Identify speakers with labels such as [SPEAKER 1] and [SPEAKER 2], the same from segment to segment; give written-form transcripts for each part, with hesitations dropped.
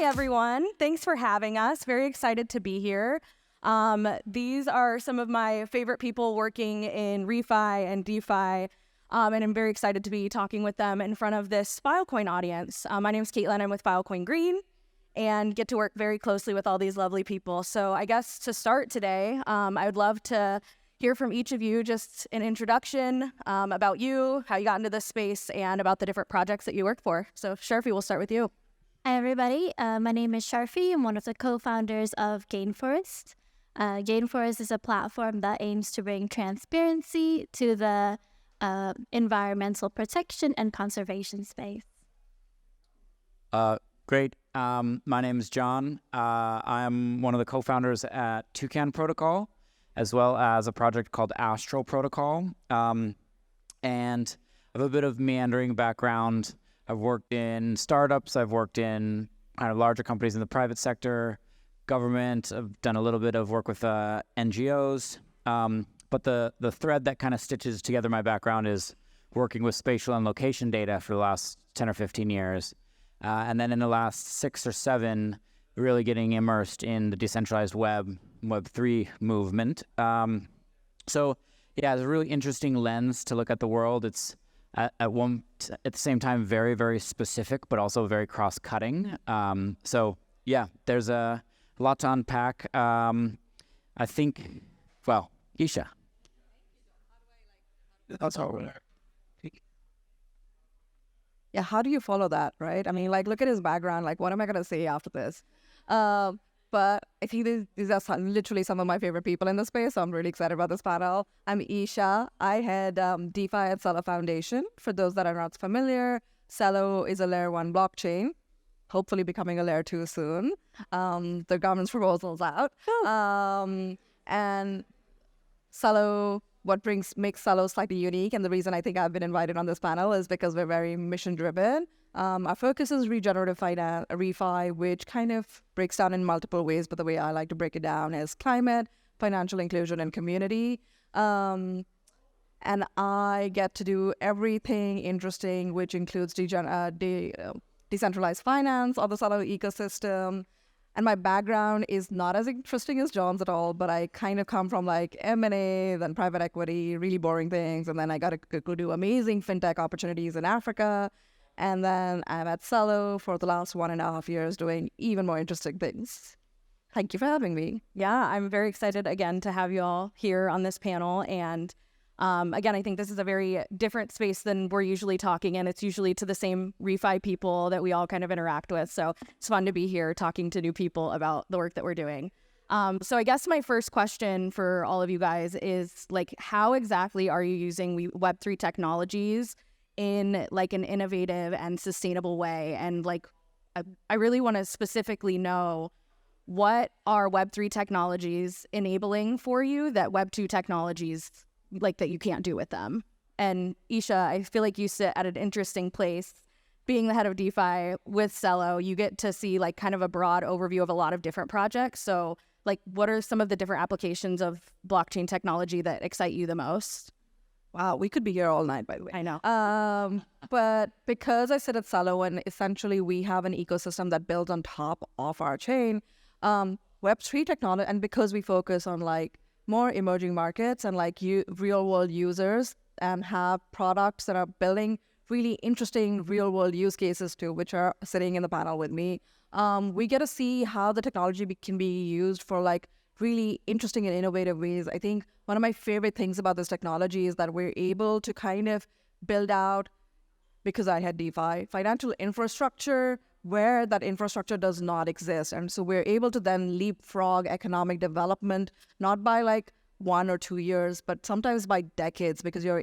[SPEAKER 1] Hi, everyone. Thanks for having us. Very excited to be here. These are some of my favorite people working in refi and DeFi, and I'm very excited to be talking with them in front of this Filecoin audience. My name is Caitlin. I'm with Filecoin Green and get to work very closely with all these lovely people. So I guess to start today, I would love to hear from each of you, just an introduction about you, how you got into this space, and about the different projects that you work for. So Sharfi, we'll start with you.
[SPEAKER 2] Hi, everybody. My name is Sharfi. I'm one of the co-founders of Gainforest. Gainforest is a platform that aims to bring transparency to the environmental protection and conservation space.
[SPEAKER 3] Great. My name is John. I'm one of the co-founders at Toucan Protocol, as well as a project called Astral Protocol. And I have a bit of meandering background. I've worked in startups. I've worked in kind of larger companies in the private sector, government. I've done a little bit of work with NGOs. But the thread that kind of stitches together my background is working with spatial and location data for the last 10 or 15 years. And then in the last 6 or 7, really getting immersed in the decentralized Web3 movement. So yeah, it's a really interesting lens to look at the world. It's at the same time very, very specific, but also very cross-cutting. So yeah, there's a lot to unpack. I think, well, Isha.
[SPEAKER 4] That's all right. Yeah, how do you follow that, right? I mean, like, look at his background. Like, what am I going to say after this? But I think these are literally some of my favorite people in the space, so I'm really excited about this panel. I'm Isha. I head DeFi at Celo Foundation. For those that are not familiar, Celo is a Layer 1 blockchain, hopefully becoming a Layer 2 soon. The government's proposal's out. And Celo, what makes Celo slightly unique, and the reason I think I've been invited on this panel is because we're very mission-driven. Our focus is regenerative finance, refi, which kind of breaks down in multiple ways, but the way I like to break it down is climate, financial inclusion, and community. And I get to do everything interesting, which includes decentralized finance or the Celo ecosystem. And my background is not as interesting as John's at all, but I kind of come from like M&A, then private equity, really boring things. And then I got to go do amazing fintech opportunities in Africa. And then I'm at Celo for the last 1.5 years doing even more interesting things. Thank you for having me.
[SPEAKER 1] Yeah, I'm very excited again to have you all here on this panel. And again, I think this is a very different space than we're usually talking in. It's usually to the same refi people that we all kind of interact with. So it's fun to be here talking to new people about the work that we're doing. So I guess my first question for all of you guys is, like, how exactly are you using Web3 technologies in like an innovative and sustainable way? And like, I really want to specifically know, what are Web3 technologies enabling for you that Web2 technologies, like, that you can't do with them? And Isha, I feel like you sit at an interesting place. Being the head of DeFi with Celo, you get to see like kind of a broad overview of a lot of different projects. So like, what are some of the different applications of blockchain technology that excite you the most?
[SPEAKER 4] Wow, we could be here all night, by the way.
[SPEAKER 1] I know.
[SPEAKER 4] But because I sit at Celo and essentially we have an ecosystem that builds on top of our chain, Web3 technology, and because we focus on like more emerging markets and like real world users and have products that are building really interesting real world use cases too, which are sitting in the panel with me, we get to see how the technology can be used for like really interesting and innovative ways. I think one of my favorite things about this technology is that we're able to kind of build out, because I had DeFi, financial infrastructure where that infrastructure does not exist. And so we're able to then leapfrog economic development, not by like 1 or 2 years, but sometimes by decades, because you're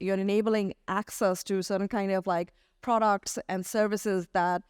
[SPEAKER 4] enabling access to certain kind of like products and services that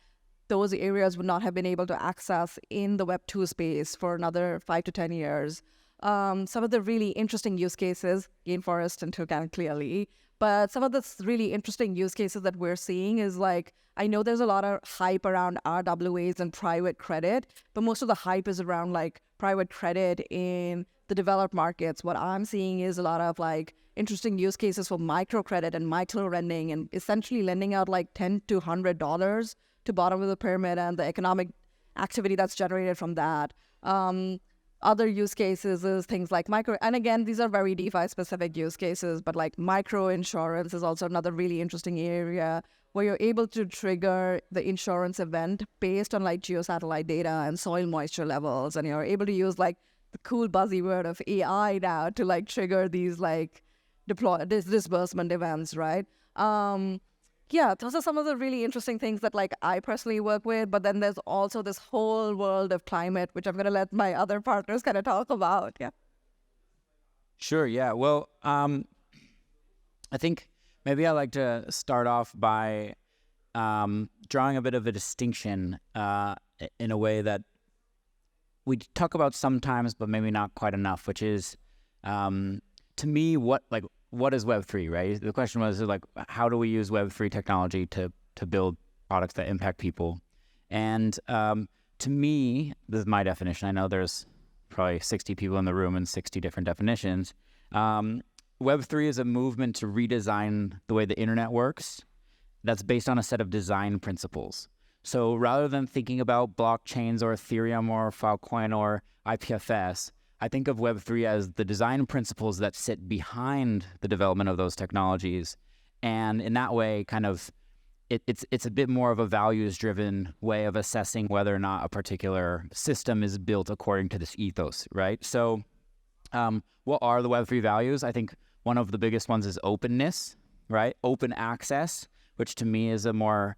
[SPEAKER 4] those areas would not have been able to access in the Web2 space for another 5 to 10 years. Some of the really interesting use cases, Gainforest and Toucan clearly, but some of the really interesting use cases that we're seeing is like, I know there's a lot of hype around RWAs and private credit, but most of the hype is around like private credit in the developed markets. What I'm seeing is a lot of like interesting use cases for microcredit and micro lending, and essentially lending out like $10 to $100 to bottom of the pyramid, and the economic activity that's generated from that. Other use cases is things like micro, and again, these are very DeFi specific use cases, but like micro insurance is also another really interesting area where you're able to trigger the insurance event based on like geosatellite data and soil moisture levels. And you're able to use like the cool buzzy word of AI now to like trigger these like disbursement events, right? Yeah, those are some of the really interesting things that like I personally work with. But then there's also this whole world of climate, which I'm going to let my other partners kind of talk about. Yeah.
[SPEAKER 3] Sure. Yeah. Well, I think maybe I'd like to start off by drawing a bit of a distinction in a way that we talk about sometimes, but maybe not quite enough, which is to me, what is Web3, right? The question was like, how do we use Web3 technology to build products that impact people? And to me, this is my definition. I know there's probably 60 people in the room and 60 different definitions. Web3 is a movement to redesign the way the internet works that's based on a set of design principles. So rather than thinking about blockchains or Ethereum or Filecoin or IPFS, I think of Web3 as the design principles that sit behind the development of those technologies. And in that way, kind of, it's a bit more of a values-driven way of assessing whether or not a particular system is built according to this ethos, right? So what are the Web3 values? I think one of the biggest ones is openness, right? Open access, which to me is a more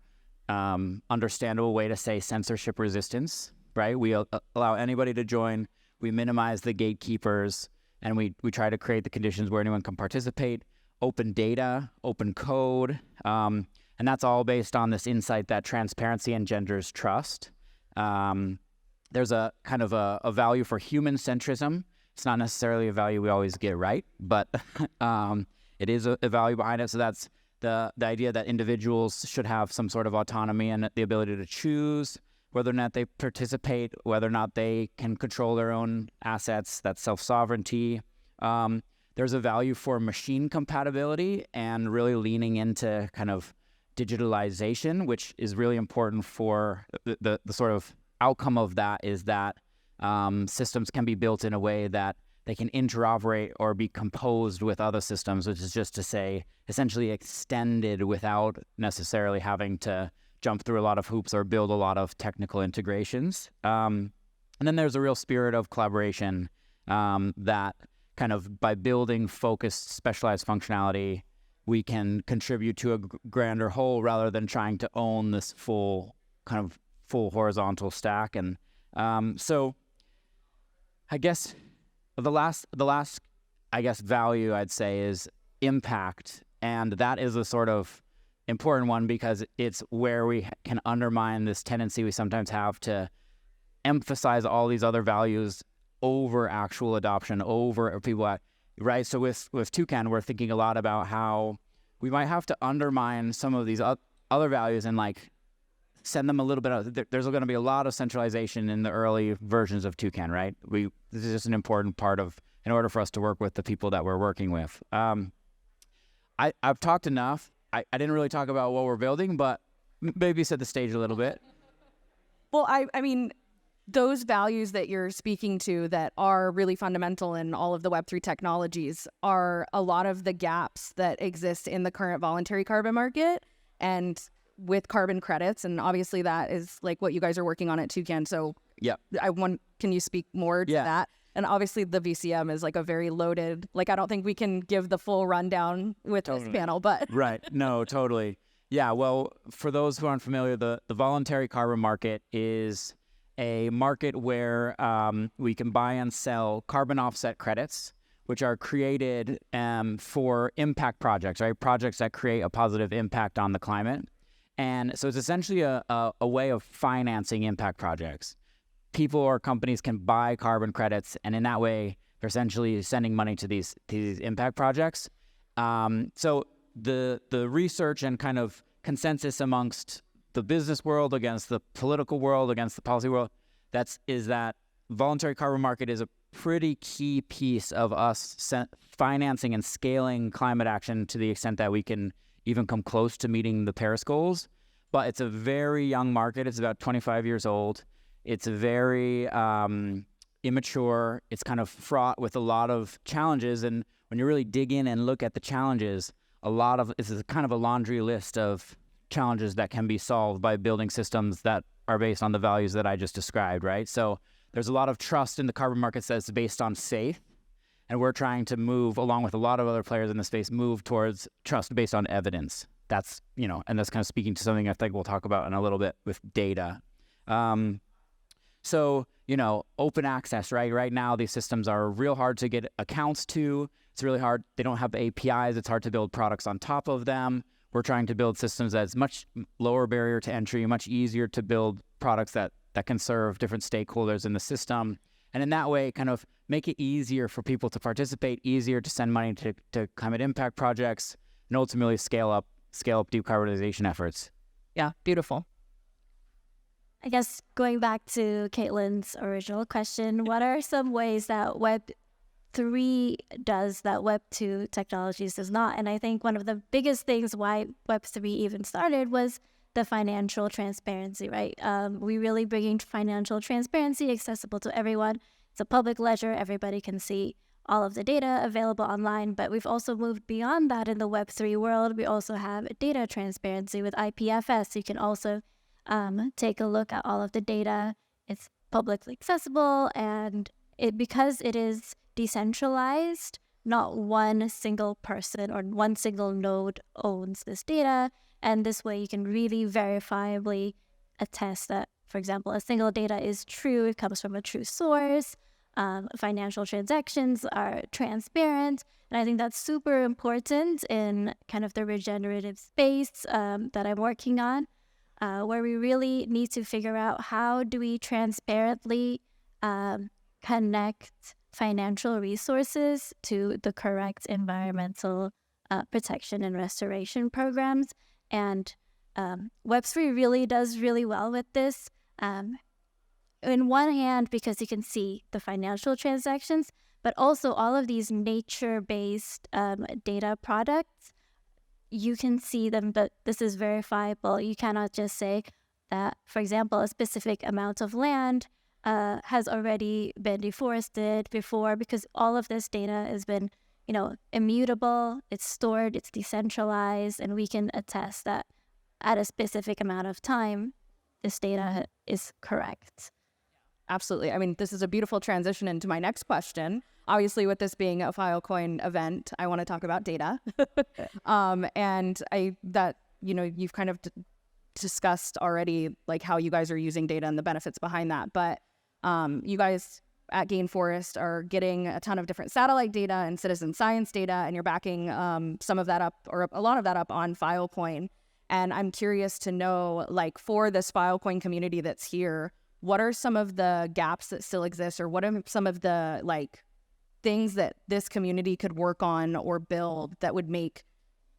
[SPEAKER 3] understandable way to say censorship resistance, right? We allow anybody to join. We minimize the gatekeepers, and we try to create the conditions where anyone can participate. Open data, open code, and that's all based on this insight that transparency engenders trust. There's a kind of a value for human centrism. It's not necessarily a value we always get right, but it is a value behind it. So that's the idea that individuals should have some sort of autonomy and the ability to choose whether or not they participate, whether or not they can control their own assets, that's self-sovereignty. There's a value for machine compatibility and really leaning into kind of digitalization, which is really important for the sort of outcome of that is that systems can be built in a way that they can interoperate or be composed with other systems, which is just to say essentially extended without necessarily having to jump through a lot of hoops or build a lot of technical integrations. And then there's a real spirit of collaboration that kind of by building focused, specialized functionality, we can contribute to a grander whole rather than trying to own this full horizontal stack. And so I guess the last value I'd say is impact. And that is a sort of important one because it's where we can undermine this tendency we sometimes have to emphasize all these other values over actual adoption, over people, right? So with Toucan, we're thinking a lot about how we might have to undermine some of these other values and like send them a little bit of, there's going to be a lot of centralization in the early versions of Toucan, right? This is just an important part of, in order for us to work with the people that we're working with. I've talked enough. I didn't really talk about what we're building, but maybe set the stage a little bit.
[SPEAKER 1] Well, I mean, those values that you're speaking to that are really fundamental in all of the Web3 technologies are a lot of the gaps that exist in the current voluntary carbon market and with carbon credits. And obviously that is like what you guys are working on at Toucan. So
[SPEAKER 3] yeah,
[SPEAKER 1] can you speak more to that? And obviously the VCM is like a very loaded, like I don't think we can give the full rundown with this panel, but.
[SPEAKER 3] Right. No, totally. Yeah. Well, for those who aren't familiar, the voluntary carbon market is a market where we can buy and sell carbon offset credits, which are created for impact projects, right? Projects that create a positive impact on the climate. And so it's essentially a way of financing impact projects. People or companies can buy carbon credits, and in that way, they're essentially sending money to these impact projects. So the research and kind of consensus amongst the business world, against the political world, against the policy world, is that voluntary carbon market is a pretty key piece of us financing and scaling climate action to the extent that we can even come close to meeting the Paris goals. But it's a very young market. It's about 25 years old. It's very immature. It's kind of fraught with a lot of challenges. And when you really dig in and look at the challenges, it's kind of a laundry list of challenges that can be solved by building systems that are based on the values that I just described, right? So there's a lot of trust in the carbon markets that's based on faith. And we're trying to move, along with a lot of other players in the space, move towards trust based on evidence. That's, and that's kind of speaking to something I think we'll talk about in a little bit with data. So, open access, right? Right now, these systems are real hard to get accounts to. It's really hard. They don't have APIs. It's hard to build products on top of them. We're trying to build systems that's much lower barrier to entry, much easier to build products that can serve different stakeholders in the system. And in that way, kind of make it easier for people to participate, easier to send money to climate impact projects, and ultimately scale up decarbonization efforts.
[SPEAKER 1] Yeah, beautiful.
[SPEAKER 2] I guess going back to Caitlin's original question, what are some ways that Web3 does that Web2 technologies does not? And I think one of the biggest things why Web3 even started was the financial transparency, right? We really bringing financial transparency accessible to everyone. It's a public ledger. Everybody can see all of the data available online, but we've also moved beyond that in the Web3 world. We also have data transparency with IPFS. You can also take a look at all of the data. It's publicly accessible, and because it is decentralized, not one single person or one single node owns this data. And this way you can really verifiably attest that, for example, a single data is true, it comes from a true source, financial transactions are transparent. And I think that's super important in kind of the regenerative space that I'm working on, where we really need to figure out how do we transparently connect financial resources to the correct environmental protection and restoration programs. And Web3 really does really well with this. In one hand, because you can see the financial transactions, but also all of these nature-based data products, you can see them, but this is verifiable. You cannot just say that, for example, a specific amount of land has already been deforested before, because all of this data has been immutable, it's stored, it's decentralized, and we can attest that at a specific amount of time, this data is correct.
[SPEAKER 1] Absolutely. I mean, this is a beautiful transition into my next question. Obviously, with this being a Filecoin event, I want to talk about data. And you've kind of discussed already, like how you guys are using data and the benefits behind that. But you guys at Gainforest are getting a ton of different satellite data and citizen science data, and you're backing some of that up, or a lot of that up, on Filecoin. And I'm curious to know, like, for this Filecoin community that's here, what are some of the gaps that still exist, or what are some of the things that this community could work on or build that would make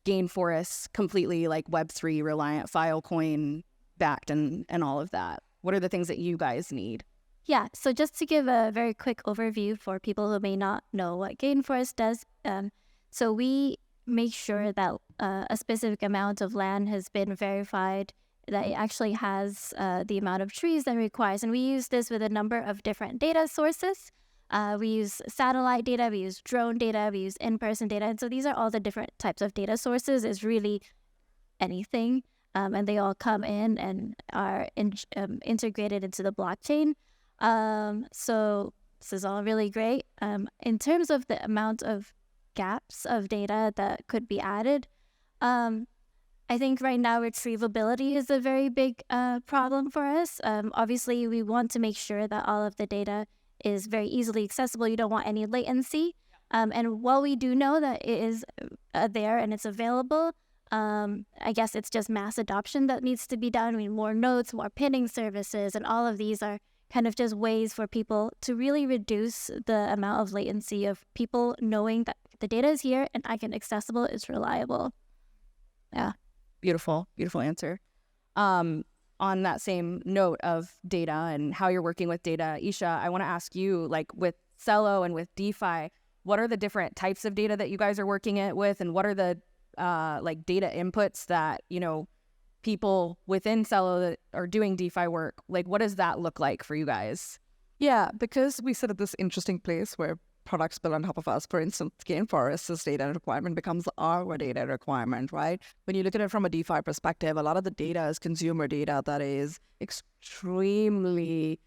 [SPEAKER 1] Gainforest completely Web3 reliant, Filecoin backed, and all of that? What are the things that you guys need?
[SPEAKER 2] Yeah, so just to give a very quick overview for people who may not know what Gainforest does, so we make sure that a specific amount of land has been verified, that it actually has the amount of trees that it requires. And we use this with a number of different data sources. We use satellite data, we use drone data, we use in-person data. And so these are all the different types of data sources. It's really anything. And they all come in and are integrated into the blockchain. So this is all really great. In terms of the amount of gaps of data that could be added, I think right now retrievability is a very big problem for us. Obviously, we want to make sure that all of the data is very easily accessible. You don't want any latency. And while we do know that it is there and it's available, I guess it's just mass adoption that needs to be done. I mean, more nodes, more pinning services, and all of these are kind of just ways for people to really reduce the amount of latency of people knowing that the data is here and I can accessible, it's reliable. Yeah.
[SPEAKER 1] Beautiful answer. On that same note of data and how you're working with data, Isha, I want to ask you, with Celo and with DeFi, what are the different types of data that you guys are working with, and what are the data inputs that people within Celo that are doing DeFi work, like what does that look like for you guys?
[SPEAKER 4] Yeah, because we sit at this interesting place where products built on top of us. For instance, Gainforest's data requirement becomes our data requirement, right? When you look at it from a DeFi perspective, a lot of the data is consumer data that is extremely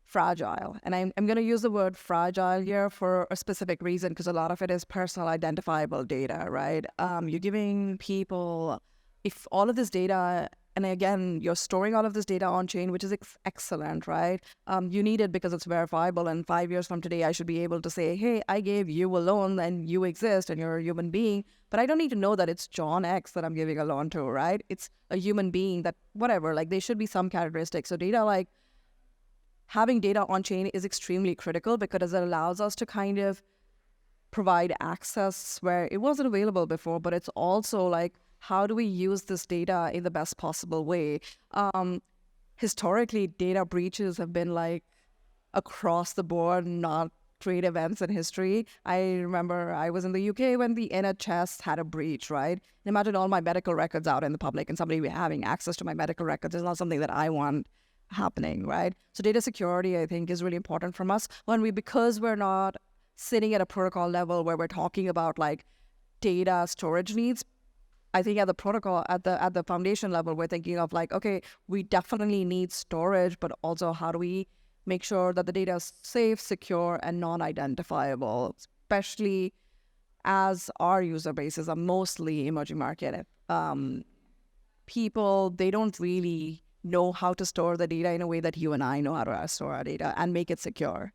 [SPEAKER 4] fragile. And I'm going to use the word fragile here for a specific reason, because a lot of it is personal identifiable data, right? You're giving people, if all of this data, and again, you're storing all of this data on chain, which is excellent, right? You need it because it's verifiable. And 5 years from today, I should be able to say, hey, I gave you a loan and you exist and you're a human being. But I don't need to know that it's John X that I'm giving a loan to, right? It's a human being that, whatever, like there should be some characteristics. So data like having data on chain is extremely critical because it allows us to kind of provide access where it wasn't available before, but it's also like, how do we use this data in the best possible way? Historically, data breaches have been like across the board, not great events in history. I remember I was in the UK when the NHS had a breach, right? And imagine all my medical records out in the public and somebody having access to my medical records is not something that I want happening, right? So data security, I think, is really important from us because we're not sitting at a protocol level where we're talking about like data storage needs. I think at the protocol, at the foundation level, we're thinking of like, okay, we definitely need storage, but also how do we make sure that the data is safe, secure, and non-identifiable, especially as our user bases are mostly emerging market people. They don't really know how to store the data in a way that you and I know how to store our data and make it secure.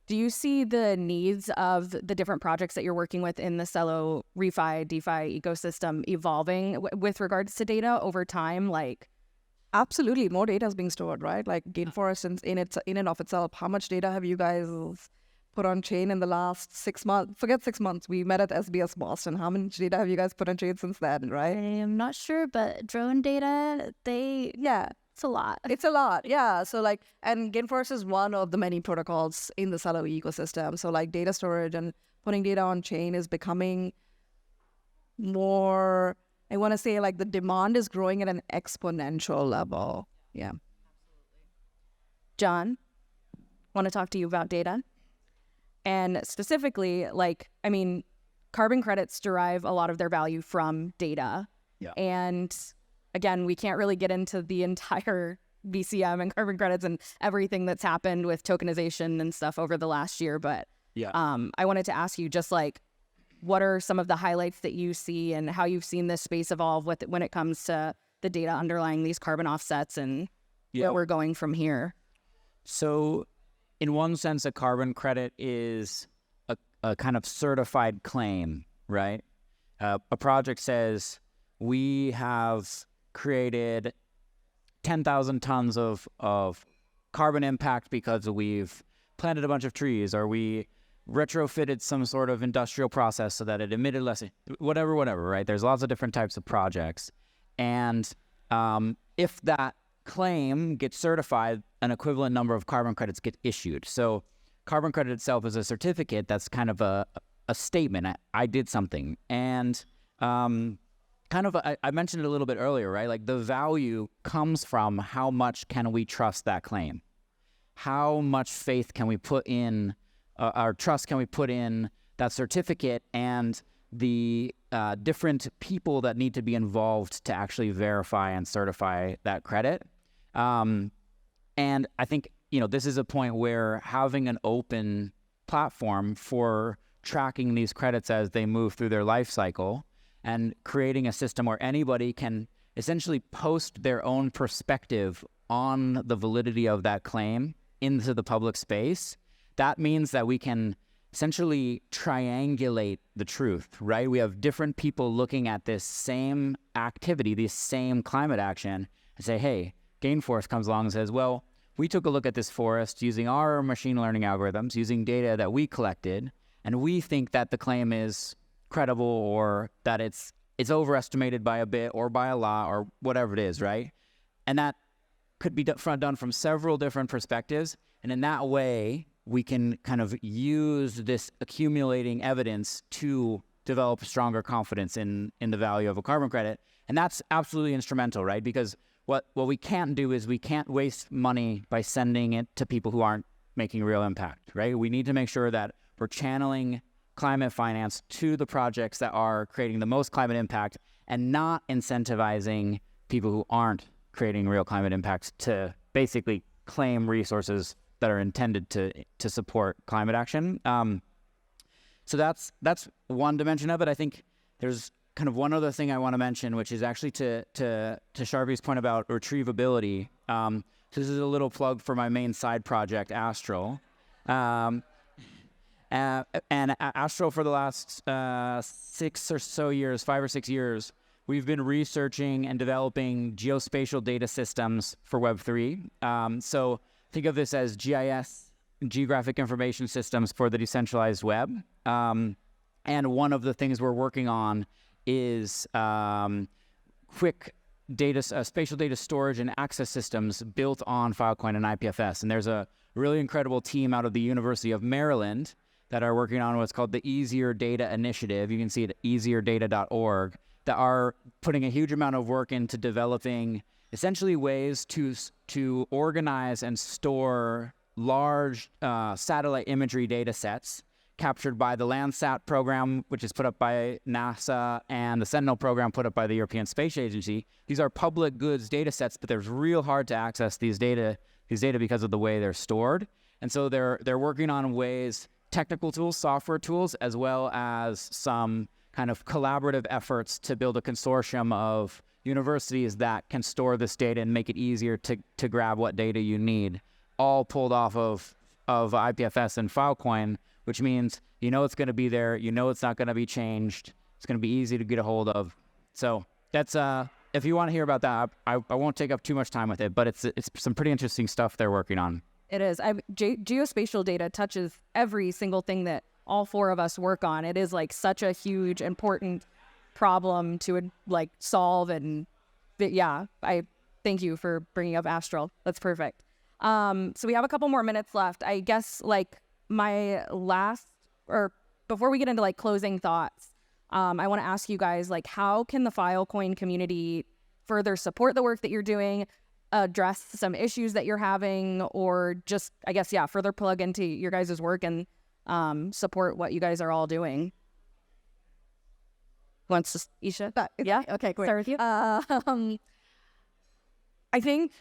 [SPEAKER 1] Do you see the needs of the different projects that you're working with in the Celo refi DeFi ecosystem evolving with regards to data over time? Like,
[SPEAKER 4] absolutely, more data is being stored, right? Like Gainforest in and of itself, how much data have you guys put on chain in the last 6 months? Forget 6 months. We met at SBS Boston. How much data have you guys put on chain since then, right?
[SPEAKER 2] I am not sure, but drone data, it's a lot.
[SPEAKER 4] It's a lot, yeah. So like, and Gainforest is one of the many protocols in the Celo ecosystem. So like data storage and putting data on chain is becoming more, I want to say like the demand is growing at an exponential level. Yeah.
[SPEAKER 1] John, want to talk to you about data. And specifically, like, I mean, carbon credits derive a lot of their value from data.
[SPEAKER 3] Yeah.
[SPEAKER 1] And again, we can't really get into the entire BCM and carbon credits and everything that's happened with tokenization and stuff over the last year. But
[SPEAKER 3] Yeah.
[SPEAKER 1] I wanted to ask you just like, what are some of the highlights that you see and how you've seen this space evolve with when it comes to the data underlying these carbon offsets and where we're going from here?
[SPEAKER 3] So in one sense, a carbon credit is a kind of certified claim, right? A project says, we have created 10,000 tons of carbon impact because we've planted a bunch of trees, or we retrofitted some sort of industrial process so that it emitted less, whatever, right? There's lots of different types of projects. And if that claim gets certified, an equivalent number of carbon credits get issued. So carbon credit itself is a certificate that's kind of a statement. I did something. And I mentioned it a little bit earlier, right? Like the value comes from how much can we trust that claim? How much faith can we put in, our trust can we put in that certificate and the different people that need to be involved to actually verify and certify that credit? And I think, this is a point where having an open platform for tracking these credits as they move through their life cycle and creating a system where anybody can essentially post their own perspective on the validity of that claim into the public space, that means that we can essentially triangulate the truth, right? We have different people looking at this same activity, this same climate action, and say, hey, Gainforest comes along and says, well, we took a look at this forest using our machine learning algorithms, using data that we collected, and we think that the claim is credible or that it's overestimated by a bit or by a lot or whatever it is, right? And that could be done from several different perspectives. And in that way, we can kind of use this accumulating evidence to develop stronger confidence in the value of a carbon credit. And that's absolutely instrumental, right? Because what we can't do is we can't waste money by sending it to people who aren't making real impact, right? We need to make sure that we're channeling climate finance to the projects that are creating the most climate impact and not incentivizing people who aren't creating real climate impact to basically claim resources that are intended to support climate action. So that's one dimension of it. I think there's kind of one other thing I want to mention, which is actually to Sharvi's point about retrievability. So this is a little plug for my main side project, Astral. And Astral, for the last 5 or 6 years, we've been researching and developing geospatial data systems for Web3. So think of this as GIS, geographic information systems for the decentralized web. And one of the things we're working on is quick data, spatial data storage and access systems built on Filecoin and IPFS. And there's a really incredible team out of the University of Maryland that are working on what's called the Easier Data Initiative. You can see it at easierdata.org, that are putting a huge amount of work into developing essentially ways to organize and store large satellite imagery data sets captured by the Landsat program, which is put up by NASA, and the Sentinel program put up by the European Space Agency. These are public goods data sets, but they're real hard to access these data because of the way they're stored. And so they're working on ways, technical tools, software tools, as well as some kind of collaborative efforts to build a consortium of universities that can store this data and make it easier to grab what data you need, all pulled off of IPFS and Filecoin, which means you know it's going to be there, you know it's not going to be changed, it's going to be easy to get a hold of. So that's if you want to hear about that, I won't take up too much time with it, but it's some pretty interesting stuff they're working on.
[SPEAKER 1] It is. Geospatial data touches every single thing that all four of us work on. It is like such a huge, important problem to like solve. And yeah, I thank you for bringing up Astral. That's perfect. So we have a couple more minutes left. I guess like my last, or before we get into like closing thoughts, I want to ask you guys, like, how can the Filecoin community further support the work that you're doing, address some issues that you're having, or just, I guess, yeah, further plug into your guys' work and support what you guys are all doing? Wants to, Isha? Yeah?
[SPEAKER 4] Okay, great.
[SPEAKER 1] Start with you.
[SPEAKER 4] I think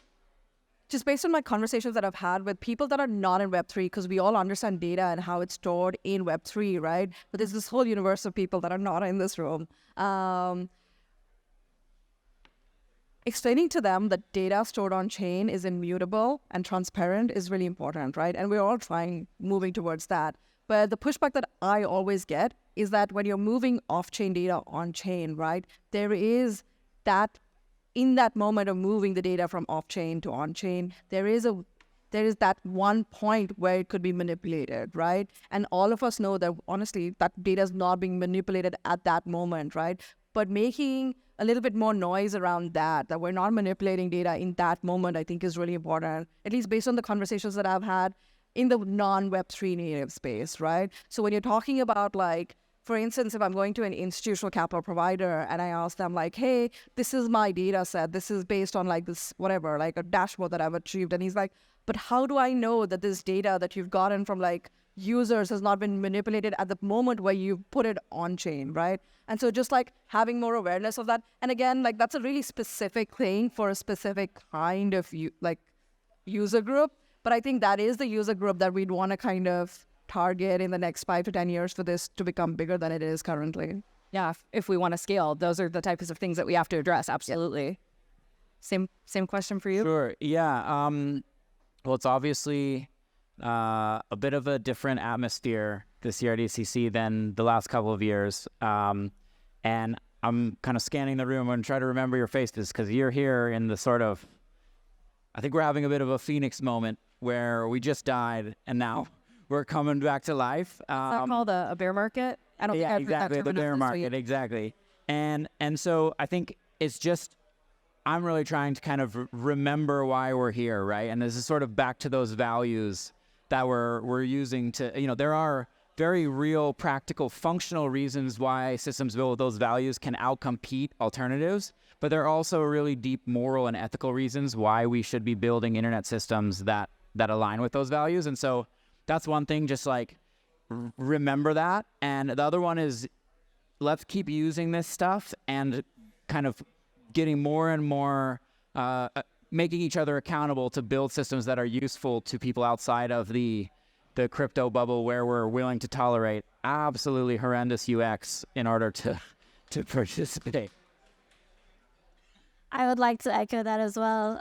[SPEAKER 4] just based on my conversations that I've had with people that are not in Web3, because we all understand data and how it's stored in Web3, right? But there's this whole universe of people that are not in this room. Explaining to them that data stored on chain is immutable and transparent is really important, right? And we're all moving towards that. But the pushback that I always get is that when you're moving off-chain data on-chain, right, there is that, in that moment of moving the data from off-chain to on-chain, there is that one point where it could be manipulated, right? And all of us know that, honestly, that data is not being manipulated at that moment, right? But making a little bit more noise around that we're not manipulating data in that moment, I think is really important, at least based on the conversations that I've had in the non-Web3 native space, right? So when you're talking about, like, for instance, if I'm going to an institutional capital provider and I ask them, like, hey, this is my data set, this is based on like this, whatever, like a dashboard that I've achieved. And he's like, but how do I know that this data that you've gotten from like users has not been manipulated at the moment where you put it on chain, right? And so just like having more awareness of that. And again, like that's a really specific thing for a specific kind of user group. But I think that is the user group that we'd want to kind of target in the next 5 to 10 years for this to become bigger than it is currently.
[SPEAKER 1] Yeah, if we want to scale, those are the types of things that we have to address. Absolutely. Yeah. Same question for you?
[SPEAKER 3] Sure. Yeah. Well, it's obviously a bit of a different atmosphere this year at ECC than the last couple of years. And I'm kind of scanning the room and try to remember your faces because you're here in the sort of, I think we're having a bit of a Phoenix moment where we just died and now we're coming back to life.
[SPEAKER 1] Is that called a bear market? I don't think I've heard that
[SPEAKER 3] exactly, the bear market, exactly. And so I think it's just, I'm really trying to kind of remember why we're here, right? And this is sort of back to those values that we're using to, there are very real, practical, functional reasons why systems built with those values can outcompete alternatives. but there are also really deep moral and ethical reasons why we should be building internet systems that align with those values. And so that's one thing, just like remember that. And the other one is, let's keep using this stuff and kind of getting more and more, making each other accountable to build systems that are useful to people outside of the crypto bubble, where we're willing to tolerate absolutely horrendous UX in order to participate.
[SPEAKER 2] I would like to echo that as well.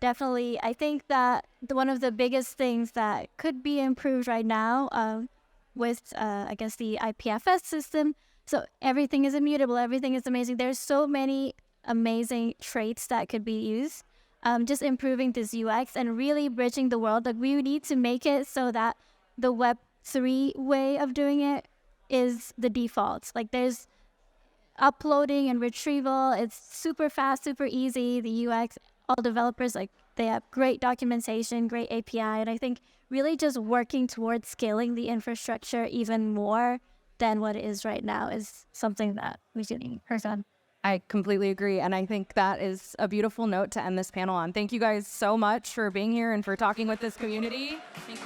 [SPEAKER 2] Definitely, I think that one of the biggest things that could be improved right now with, I guess, the IPFS system. So everything is immutable, everything is amazing. There's so many amazing traits that could be used. Just improving this UX and really bridging the world. Like, we need to make it so that the Web3 way of doing it is the default. Like, there's uploading and retrieval. It's super fast, super easy. The UX, all developers, like, they have great documentation, great API. And I think really just working towards scaling the infrastructure even more than what it is right now is something that we should work on.
[SPEAKER 1] I completely agree. And I think that is a beautiful note to end this panel on. Thank you guys so much for being here and for talking with this community. Thank you.